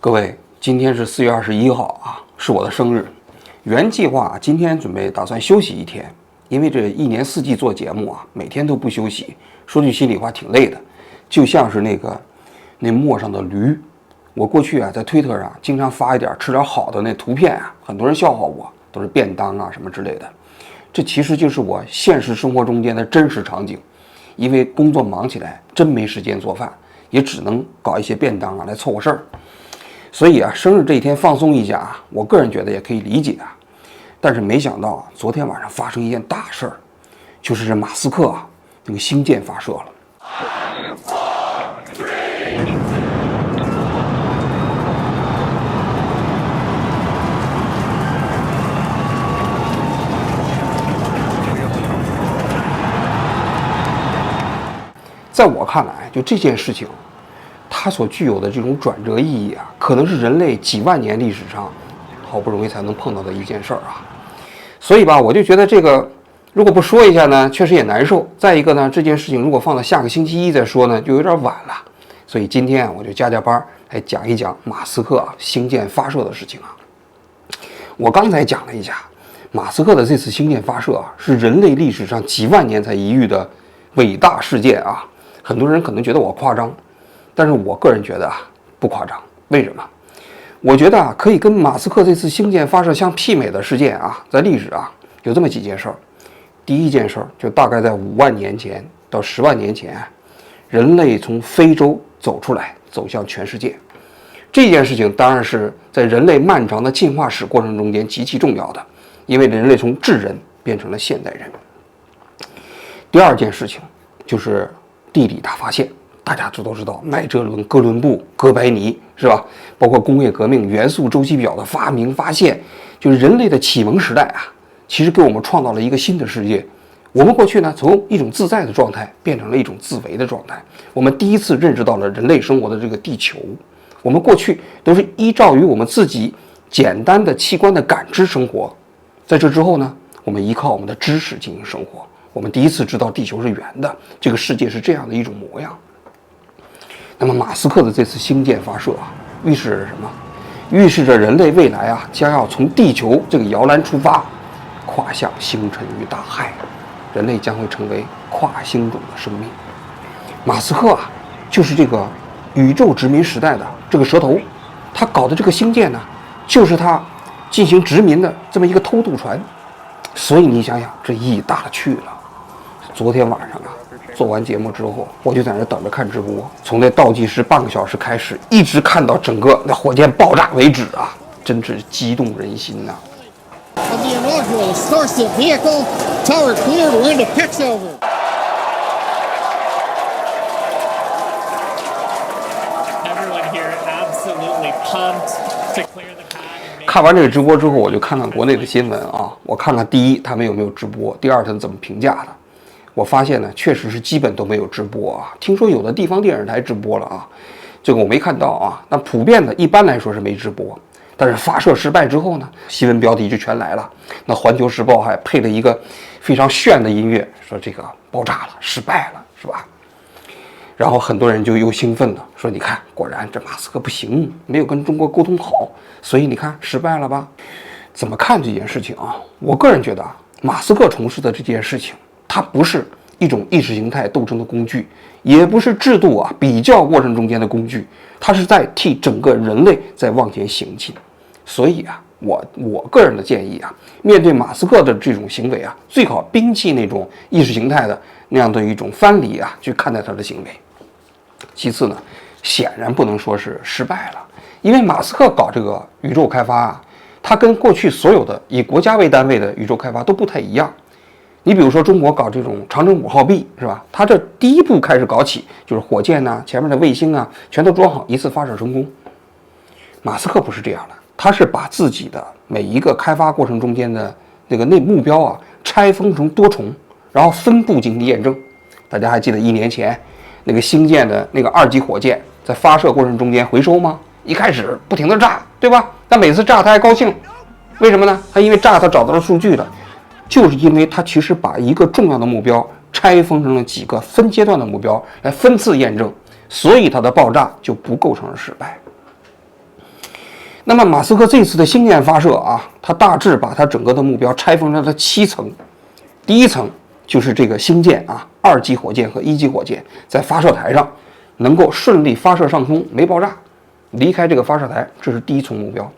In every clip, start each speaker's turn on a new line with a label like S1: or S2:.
S1: 各位，今天是4月21号啊，是我的生日。原计划今天打算休息一天，因为这一年四季做节目啊，每天都不休息，说句心里话挺累的，就像是那陌上的驴。我过去啊在推特上经常发一点吃点好的那图片啊，很多人笑话我，都是便当啊什么之类的。这其实就是我现实生活中间的真实场景，因为工作忙起来真没时间做饭，也只能搞一些便当啊来凑合事儿。所以啊，生日这一天放松一下啊，我个人觉得也可以理解啊。但是没想到啊，昨天晚上发生一件大事儿，就是这马斯克啊，这个星舰发射了。在我看来，就这件事情，它所具有的这种转折意义啊，可能是人类几万年历史上好不容易才能碰到的一件事儿啊。所以吧，我就觉得这个如果不说一下呢，确实也难受。再一个呢，这件事情如果放到下个星期一再说呢，就有点晚了。所以今天啊，我就加班来讲一讲马斯克星舰发射的事情啊。我刚才讲了一下，马斯克的这次星舰发射啊，是人类历史上几万年才一遇的伟大事件啊。很多人可能觉得我夸张，但是我个人觉得啊不夸张。为什么？我觉得啊可以跟马斯克这次星舰发射相媲美的事件啊，在历史啊有这么几件事儿。第一件事儿就大概在5万年前到10万年前，人类从非洲走出来，走向全世界。这件事情当然是在人类漫长的进化史过程中间极其重要的，因为人类从智人变成了现代人。第二件事情就是地理大发现，大家都知道麦哲伦、哥伦布、哥白尼是吧？包括工业革命、元素周期表的发明发现，就是人类的启蒙时代啊，其实给我们创造了一个新的世界。我们过去呢，从一种自在的状态变成了一种自为的状态。我们第一次认识到了人类生活的这个地球。我们过去都是依照于我们自己简单的器官的感知生活，在这之后呢，我们依靠我们的知识进行生活。我们第一次知道地球是圆的，这个世界是这样的一种模样。那么马斯克的这次星舰发射啊，预示着什么？预示着人类未来啊将要从地球这个摇篮出发，跨向星辰与大海，人类将会成为跨星种的生命。马斯克啊，就是这个宇宙殖民时代的这个蛇头，他搞的这个星舰呢，就是他进行殖民的这么一个偷渡船。所以你想想，这意义大了去了。昨天晚上啊，做完节目之后，我就在那等着看直播，从那倒计时半个小时开始，一直看到整个那火箭爆炸为止啊，真是激动人心呐。看完这个直播之后，我就看看国内的新闻啊，我看看第一他们有没有直播，第二他们怎么评价的。我发现呢，确实是基本都没有直播啊。听说有的地方电视台直播了啊，这个我没看到啊。那普遍的一般来说是没直播，但是发射失败之后呢，新闻标题就全来了。那环球时报还配了一个非常炫的音乐，说这个爆炸了，失败了，是吧？然后很多人就又兴奋了，说你看，果然这马斯克不行，没有跟中国沟通好，所以你看失败了吧？怎么看这件事情啊？我个人觉得啊，马斯克从事的这件事情，它不是一种意识形态斗争的工具，也不是制度啊比较过程中间的工具，它是在替整个人类在往前行进。所以啊，我个人的建议啊，面对马斯克的这种行为啊，最好摒弃那种意识形态的那样的一种藩篱啊，去看待他的行为。其次呢，显然不能说是失败了，因为马斯克搞这个宇宙开发啊，它跟过去所有的以国家为单位的宇宙开发都不太一样。你比如说中国搞这种长征5号 B 是吧？它这第一步开始搞起，就是火箭呐、前面的卫星啊，全都装好，一次发射成功。马斯克不是这样的，他是把自己的每一个开发过程中间的那目标啊，拆分成多重，然后分步进行验证。大家还记得1年前那个星舰的那个2级火箭在发射过程中间回收吗？一开始不停的炸，对吧？但每次炸他还高兴，为什么呢？他因为炸他找到了数据了，就是因为他其实把一个重要的目标拆分成了几个分阶段的目标来分次验证，所以它的爆炸就不构成了失败。那么马斯克这次的星舰发射啊，他大致把他整个的目标拆分成了7层。第一层就是这个星舰啊，2级火箭和1级火箭在发射台上能够顺利发射上空，没爆炸，离开这个发射台，这是第一重目标。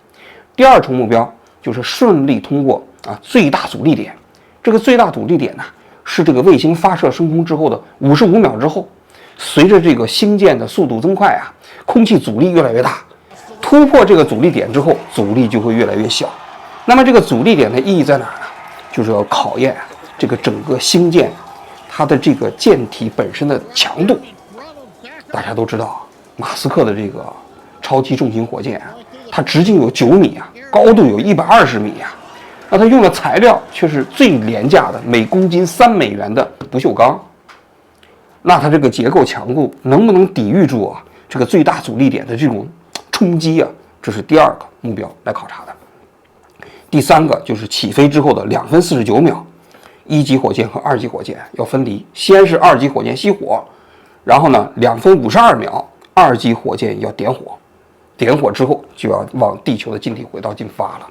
S1: 第二重目标就是顺利通过最大阻力点。这个最大阻力点呢，是这个卫星发射升空之后的55秒之后，随着这个星舰的速度增快啊，空气阻力越来越大，突破这个阻力点之后，阻力就会越来越小。那么这个阻力点的意义在哪儿呢？就是要考验这个整个星舰它的这个舰体本身的强度。大家都知道，马斯克的这个超级重型火箭它直径有9米啊，高度有120米啊。那它用的材料却是最廉价的，每公斤3美元的不锈钢。那它这个结构强度能不能抵御住这个最大阻力点的这种冲击啊？这是第二个目标来考察的。第三个就是起飞之后的2分49秒，1级火箭和2级火箭要分离，先是2级火箭熄火，然后呢2分52秒2级火箭要点火，点火之后就要往地球的近地轨道进发了。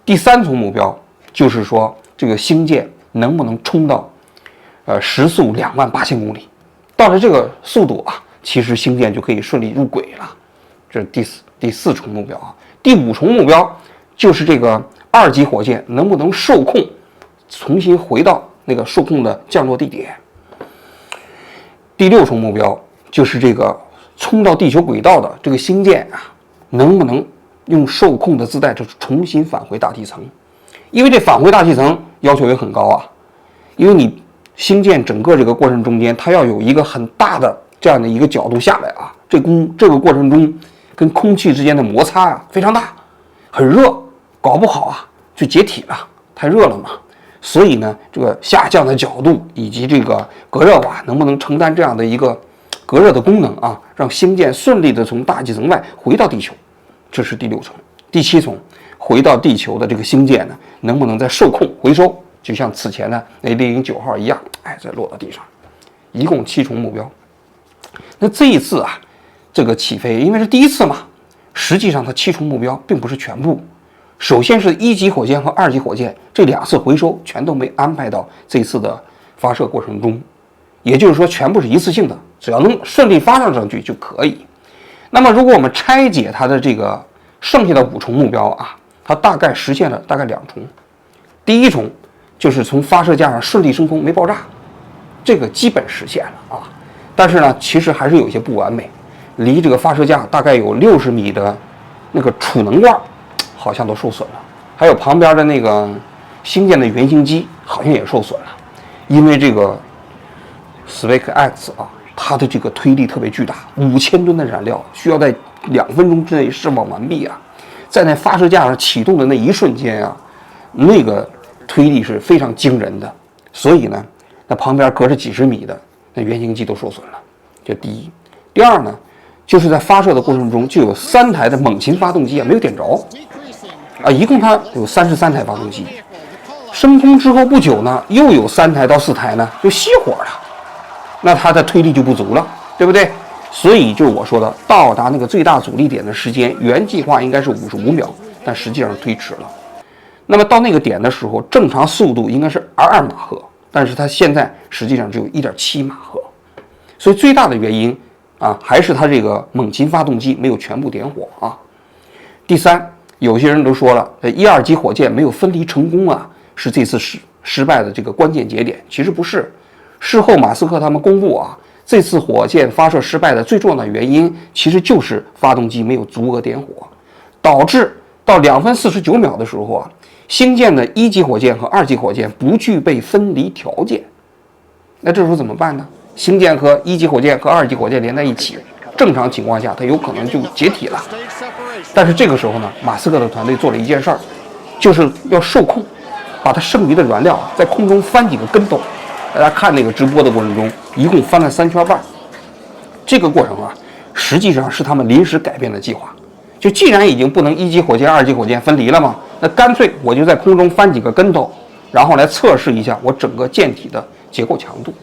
S1: 第三重目标就是说，这个星舰能不能冲到时速28000公里？到了这个速度啊，其实星舰就可以顺利入轨了。这是第四重目标啊。第5重目标就是这个2级火箭能不能受控，重新回到那个受控的降落地点。第6重目标就是这个冲到地球轨道的这个星舰啊，能不能用受控的姿态就重新返回大气层。因为这返回大气层要求也很高啊，因为你星舰整个这个过程中间，它要有一个很大的这样的一个角度下来啊，这个过程中跟空气之间的摩擦啊非常大，很热，搞不好啊就解体了，太热了嘛。所以呢，这个下降的角度以及这个隔热瓦能不能承担这样的一个隔热的功能啊，让星舰顺利的从大气层外回到地球。这是第6重。第7重，回到地球的这个星舰呢，能不能再受控回收，就像此前的那猎鹰9号一样，再落到地上。一共7重目标。那这一次啊，这个起飞因为是第一次嘛，实际上它7重目标并不是全部。首先是1级火箭和2级火箭这2次回收全都没安排到这次的发射过程中，也就是说全部是一次性的，只要能顺利发射上去就可以。那么如果我们拆解它的这个剩下的5重目标啊，它大概实现了大概2重。第1重就是从发射架上顺利升空没爆炸，这个基本实现了啊。但是呢，其实还是有一些不完美，离这个发射架大概有60米的那个储能罐好像都受损了，还有旁边的那个星舰的原型机好像也受损了，因为这个 SpaceX 啊，它的这个推力特别巨大，5000吨的燃料需要在2分钟之内释放完毕啊，在那发射架上启动的那一瞬间啊，那个推力是非常惊人的，所以呢，那旁边隔着几十米的那原型机都受损了，这第一。第二呢，就是在发射的过程中就有3台的猛禽发动机没有点着啊，一共它有33台发动机。升空之后不久呢，又有3台到4台呢就熄火了，那它的推力就不足了，对不对？所以就是我说的，到达那个最大阻力点的时间，原计划应该是55秒，但实际上推迟了。那么到那个点的时候，正常速度应该是2马赫，但是它现在实际上只有1.7马赫。所以最大的原因啊，还是它这个猛禽发动机没有全部点火啊。第三，有些人都说了，1、2级火箭没有分离成功啊，是这次失败的这个关键节点。其实不是，事后马斯克他们公布啊，这次火箭发射失败的最重要的原因，其实就是发动机没有足额点火，导致到2分49秒的时候啊，星舰的1级火箭和2级火箭不具备分离条件。那这时候怎么办呢？星舰和1级火箭和2级火箭连在一起，正常情况下它有可能就解体了。但是这个时候呢，马斯克的团队做了一件事儿，就是要受控，把它剩余的燃料在空中翻几个跟头。大家看那个直播的过程中，一共翻了3圈半。这个过程啊，实际上是他们临时改变的计划。就既然已经不能1级火箭、2级火箭分离了嘛，那干脆我就在空中翻几个跟头，然后来测试一下我整个舰体的结构强度。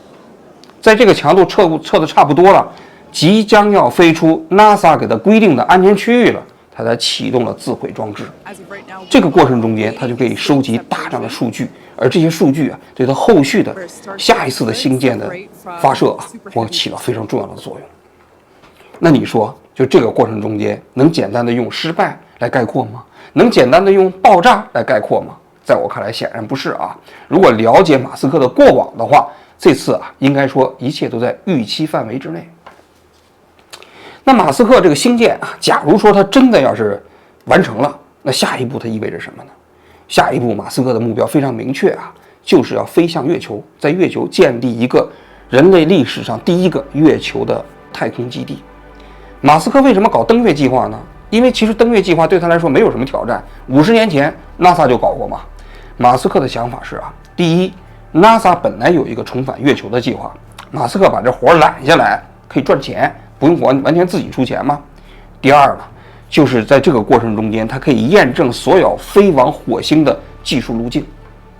S1: 在这个强度测的差不多了，即将要飞出 NASA 给它规定的安全区域了，它才启动了自毁装置。这个过程中间，它就可以收集大量的数据，而这些数据啊，对它后续的下一次的星舰的发射啊，会起到非常重要的作用。那你说，就这个过程中间，能简单的用失败来概括吗？能简单的用爆炸来概括吗？在我看来，显然不是啊。如果了解马斯克的过往的话，这次啊，应该说一切都在预期范围之内。那马斯克这个星舰啊，假如说他真的要是完成了，那下一步它意味着什么呢？下一步，马斯克的目标非常明确啊，就是要飞向月球，在月球建立一个人类历史上第一个月球的太空基地。马斯克为什么搞登月计划呢？因为其实登月计划对他来说没有什么挑战，50年前 NASA 就搞过嘛。马斯克的想法是啊，第一 ，NASA 本来有一个重返月球的计划，马斯克把这活揽下来可以赚钱，不用完全自己出钱嘛。第二呢，就是在这个过程中间，它可以验证所有飞往火星的技术路径，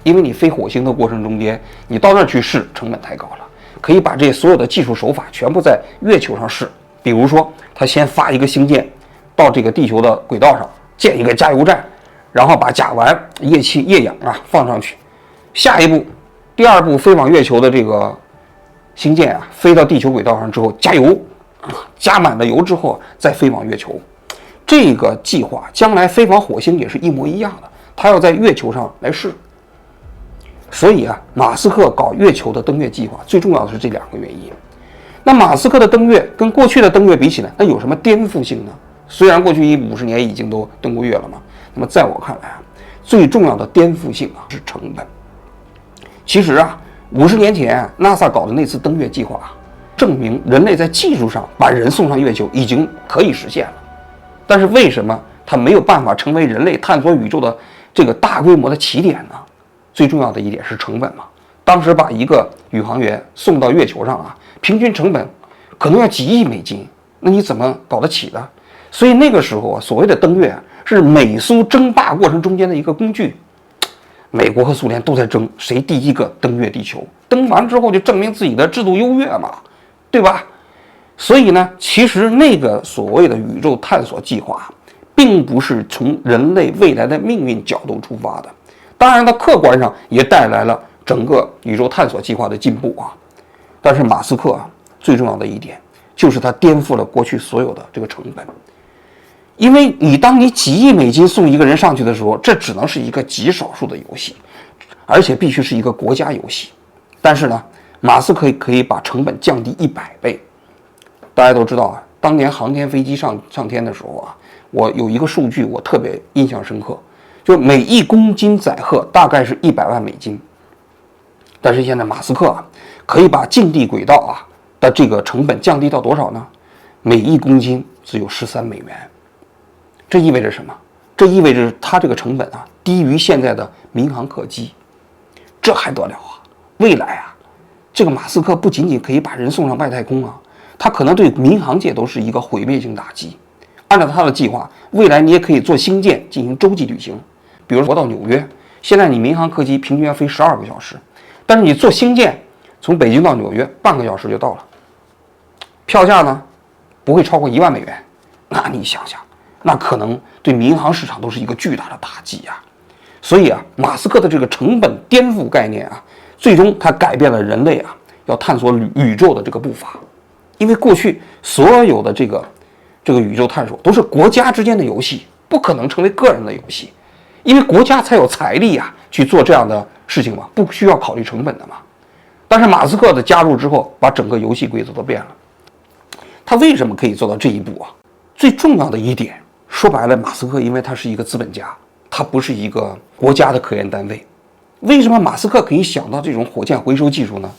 S1: 因为你飞火星的过程中间，你到那儿去试成本太高了，可以把这所有的技术手法全部在月球上试。比如说，他先发一个星舰到这个地球的轨道上，建一个加油站，然后把甲烷、液气、液氧啊放上去。下一步，第二步飞往月球的这个星舰啊，飞到地球轨道上之后加油，加满了油之后再飞往月球。这个计划将来飞往火星也是一模一样的，他要在月球上来试。所以啊，马斯克搞月球的登月计划，最重要的是这2个原因。那马斯克的登月跟过去的登月比起来，那有什么颠覆性呢？虽然过去50年已经都登过月了嘛，那么在我看来啊，最重要的颠覆性啊是成本。其实啊，50年前 NASA 搞的那次登月计划，证明人类在技术上把人送上月球已经可以实现了。但是为什么它没有办法成为人类探索宇宙的这个大规模的起点呢？最重要的一点是成本嘛。当时把一个宇航员送到月球上啊，平均成本可能要几亿美金，那你怎么搞得起呢？所以那个时候啊，所谓的登月是美苏争霸过程中间的一个工具。美国和苏联都在争谁第一个登月地球，登完之后就证明自己的制度优越嘛，对吧？所以呢，其实那个所谓的宇宙探索计划，并不是从人类未来的命运角度出发的。当然，它客观上也带来了整个宇宙探索计划的进步啊。但是马斯克啊，最重要的一点就是他颠覆了过去所有的这个成本。因为当你几亿美金送一个人上去的时候，这只能是一个极少数的游戏，而且必须是一个国家游戏。但是呢，马斯克可以把成本降低100倍。大家都知道啊，当年航天飞机上天的时候啊，我有一个数据我特别印象深刻，就每1公斤载荷大概是100万美金。但是现在马斯克啊，可以把近地轨道啊的这个成本降低到多少呢？每1公斤只有13美元。这意味着什么？这意味着它这个成本啊低于现在的民航客机。这还得了啊？未来啊，这个马斯克不仅仅可以把人送上外太空啊，他可能对民航界都是一个毁灭性打击。按照他的计划，未来你也可以坐星舰进行洲际旅行，比如说到纽约，现在你民航客机平均要飞12个小时，但是你坐星舰从北京到纽约半个小时就到了，票价呢不会超过1万美元。那你想想，那可能对民航市场都是一个巨大的打击呀。所以啊，马斯克的这个成本颠覆概念啊，最终它改变了人类啊要探索宇宙的这个步伐。因为过去所有的这个宇宙探索都是国家之间的游戏，不可能成为个人的游戏，因为国家才有财力啊去做这样的事情嘛，不需要考虑成本的嘛。但是马斯克的加入之后，把整个游戏规则都变了。他为什么可以做到这一步啊？最重要的一点，说白了，马斯克因为他是一个资本家，他不是一个国家的科研单位。为什么马斯克可以想到这种火箭回收技术呢？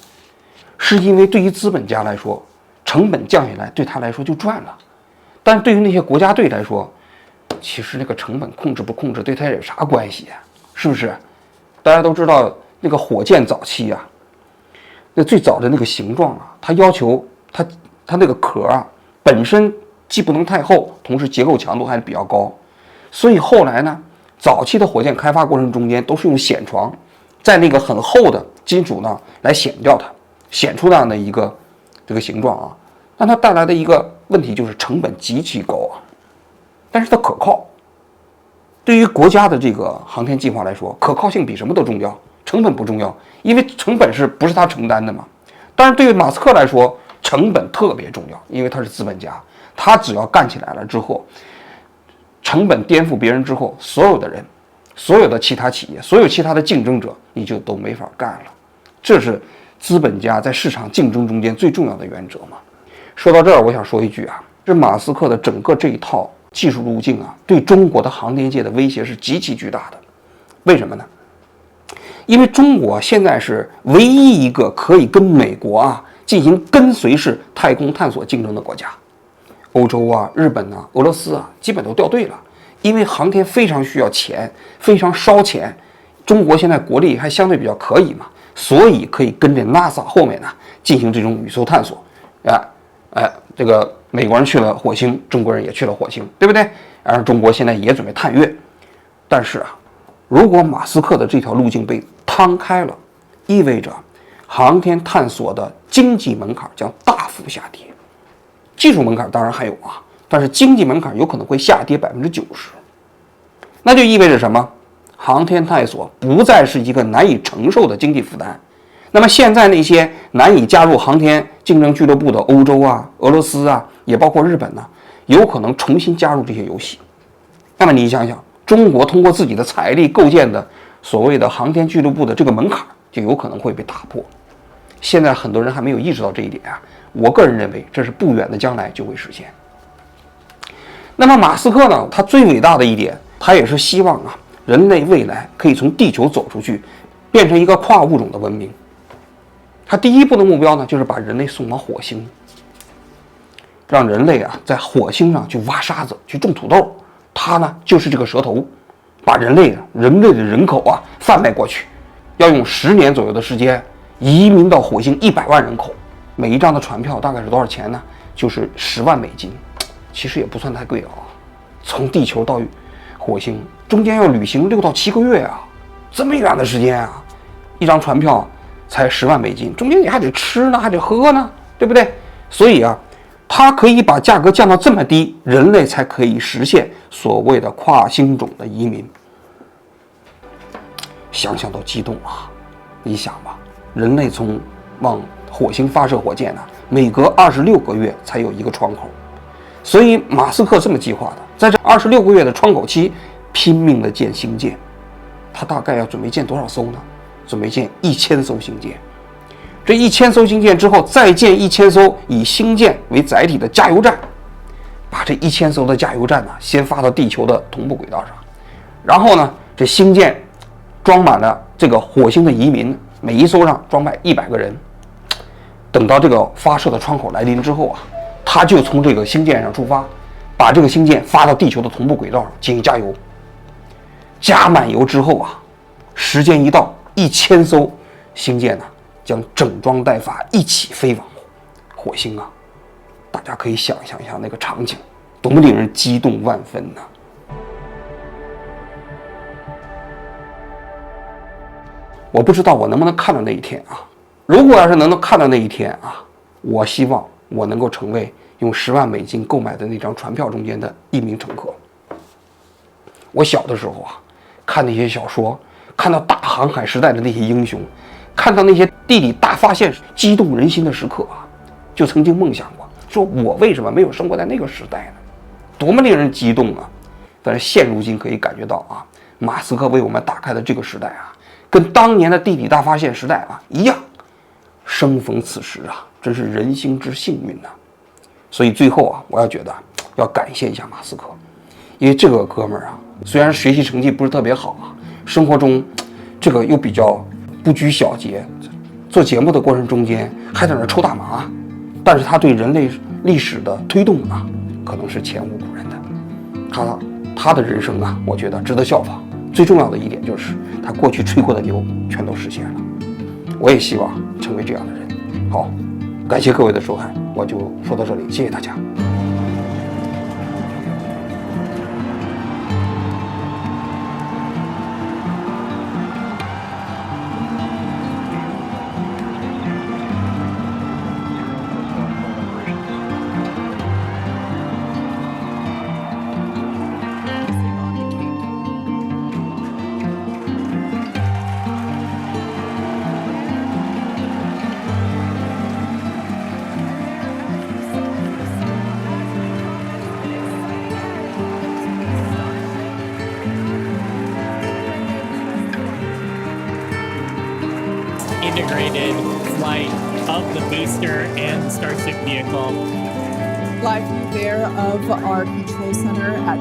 S1: 是因为对于资本家来说，成本降下来对他来说就赚了。但对于那些国家队来说，其实那个成本控制不控制对他有啥关系啊？是不是？大家都知道那个火箭早期啊，那最早的那个形状啊，它要求它那个壳啊本身既不能太厚，同时结构强度还比较高。所以后来呢，早期的火箭开发过程中间都是用舷床，在那个很厚的金属呢来舷掉它，舷出那样的一个这个形状啊。但它带来的一个问题就是成本极其高啊。但是它可靠。对于国家的这个航天计划来说，可靠性比什么都重要，成本不重要，因为成本不是他承担的嘛。但是对于马斯克来说，成本特别重要，因为他是资本家，他只要干起来了之后，成本颠覆别人之后，所有的人，所有的其他企业，所有其他的竞争者，你就都没法干了。这是资本家在市场竞争中间最重要的原则嘛。说到这儿，我想说一句啊，这马斯克的整个这一套技术路径啊，对中国的航天界的威胁是极其巨大的。为什么呢？因为中国现在是唯一一个可以跟美国啊进行跟随式太空探索竞争的国家。欧洲啊、日本啊、俄罗斯啊，基本都掉队了，因为航天非常需要钱，非常烧钱。中国现在国力还相对比较可以嘛，所以可以跟着 NASA 后面呢进行这种宇宙探索。这个美国人去了火星，中国人也去了火星，对不对？而中国现在也准备探月。但是啊，如果马斯克的这条路径被摊开了，意味着航天探索的经济门槛将大幅下跌。技术门槛当然还有啊，但是经济门槛有可能会下跌90%。那就意味着什么？航天探索不再是一个难以承受的经济负担。那么现在那些难以加入航天竞争俱乐部的欧洲啊、俄罗斯啊，也包括日本呢，有可能重新加入这些游戏。那么你想想，中国通过自己的财力构建的所谓的航天俱乐部的这个门槛，就有可能会被打破。现在很多人还没有意识到这一点啊，我个人认为这是不远的将来就会实现。那么马斯克呢，他最伟大的一点，他也是希望啊，人类未来可以从地球走出去，变成一个跨物种的文明。他第一步的目标呢，就是把人类送到火星，让人类啊在火星上去挖沙子、去种土豆。他呢就是这个蛇头，把人类的人口啊贩卖过去，要用10年左右的时间移民到火星100万人口。每一张的船票大概是多少钱呢？就是10万美金，其实也不算太贵啊。从地球到火星中间要旅行6到7个月啊，这么远的时间啊，一张船票才10万美金，中间你还得吃呢，还得喝呢，对不对？所以啊，它可以把价格降到这么低，人类才可以实现所谓的跨星种的移民。想想都激动啊！你想吧，人类往火星发射火箭呢，每隔26个月才有一个窗口，所以马斯克这么计划的，在这26个月的窗口期，拼命的建星舰。他大概要准备建多少艘呢？准备建1000艘星舰。这1000艘星舰之后，再建1000艘以星舰为载体的加油站，把这1000艘的加油站呢，先发到地球的同步轨道上，然后呢，这星舰装满了这个火星的移民，每一艘上装满100个人。等到这个发射的窗口来临之后啊，他就从这个星舰上出发，把这个星舰发到地球的同步轨道上进行加油。加满油之后啊，时间一到，1000艘星舰呢将整装待发，一起飞往火星啊！大家可以想象一下那个场景，多么令人激动万分呢！我不知道我能不能看到那一天啊！如果要是能看到那一天啊，我希望我能够成为用10万美金购买的那张船票中间的一名乘客。我小的时候啊，看那些小说，看到大航海时代的那些英雄，看到那些地理大发现激动人心的时刻啊，就曾经梦想过，说我为什么没有生活在那个时代呢？多么令人激动啊！但是现如今可以感觉到啊，马斯克为我们打开的这个时代啊，跟当年的地理大发现时代啊一样，生逢此时啊，真是人心之幸运呐！所以最后啊，我觉得要感谢一下马斯克，因为这个哥们儿啊，虽然学习成绩不是特别好啊，生活中这个又比较不拘小节，做节目的过程中间还在那抽大麻，但是他对人类历史的推动啊，可能是前无古人的。他的人生啊，我觉得值得效仿。最重要的一点就是他过去吹过的牛全都实现了。我也希望成为这样的人。好，感谢各位的收看，我就说到这里，谢谢大家。
S2: demonstrated flight of the booster and the Starship vehicle.
S3: Live view there of our control center at